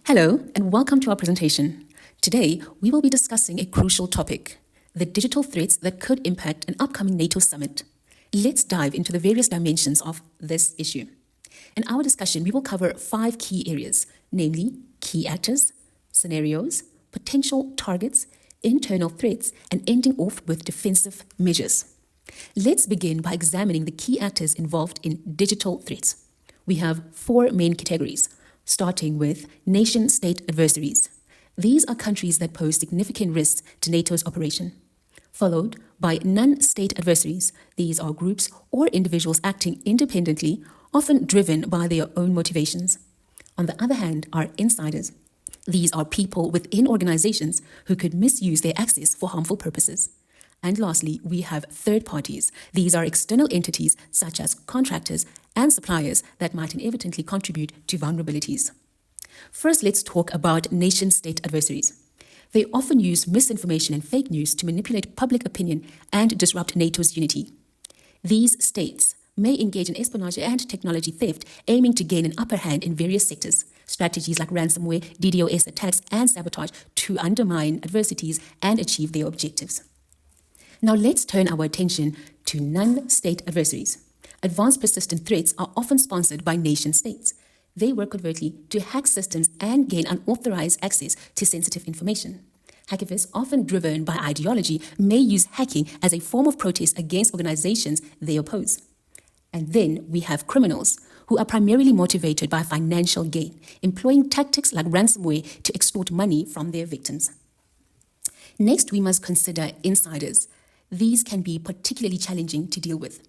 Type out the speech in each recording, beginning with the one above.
Hello, and welcome to our presentation. Today, we will be discussing a crucial topic, the digital threats that could impact an upcoming NATO summit. Let's dive into the various dimensions of this issue. In our discussion, we will cover 5 key areas, namely key actors, scenarios, potential targets, internal threats, and ending off with defensive measures. Let's begin by examining the key actors involved in digital threats. We have 4 main categories, starting with nation-state adversaries. These are countries that pose significant risks to NATO's operation. Followed by non-state adversaries. These are groups or individuals acting independently, often driven by their own motivations. On the other hand are insiders. These are people within organizations who could misuse their access for harmful purposes. And lastly, we have third parties. These are external entities such as contractors and suppliers that might inadvertently contribute to vulnerabilities. First, let's talk about nation-state adversaries. They often use misinformation and fake news to manipulate public opinion and disrupt NATO's unity. These states may engage in espionage and technology theft, aiming to gain an upper hand in various sectors. Strategies like ransomware, DDoS attacks, and sabotage to undermine adversities and achieve their objectives. Now let's turn our attention to non-state adversaries. Advanced persistent threats are often sponsored by nation-states. They work covertly to hack systems and gain unauthorized access to sensitive information. Hacktivists, often driven by ideology, may use hacking as a form of protest against organizations they oppose. And then we have criminals, who are primarily motivated by financial gain, employing tactics like ransomware to extort money from their victims. Next, we must consider insiders. These can be particularly challenging to deal with.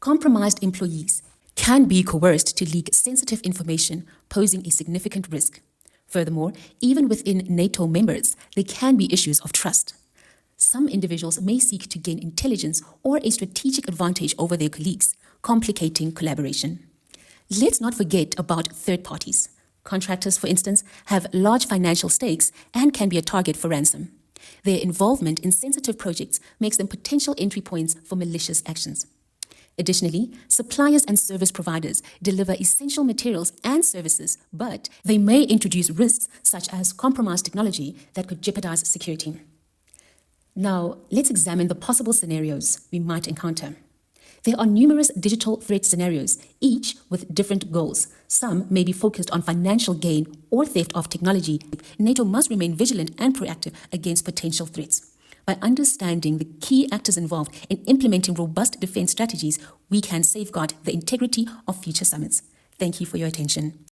Compromised employees can be coerced to leak sensitive information, posing a significant risk. Furthermore, even within NATO members, there can be issues of trust. Some individuals may seek to gain intelligence or a strategic advantage over their colleagues, complicating collaboration. Let's not forget about third parties. Contractors, for instance, have large financial stakes and can be a target for ransom. Their involvement in sensitive projects makes them potential entry points for malicious actions. Additionally, suppliers and service providers deliver essential materials and services, but they may introduce risks such as compromised technology that could jeopardize security. Now, let's examine the possible scenarios we might encounter. There are numerous digital threat scenarios, each with different goals. Some may be focused on financial gain or theft of technology. NATO must remain vigilant and proactive against potential threats. By understanding the key actors involved in implementing robust defense strategies, we can safeguard the integrity of future summits. Thank you for your attention.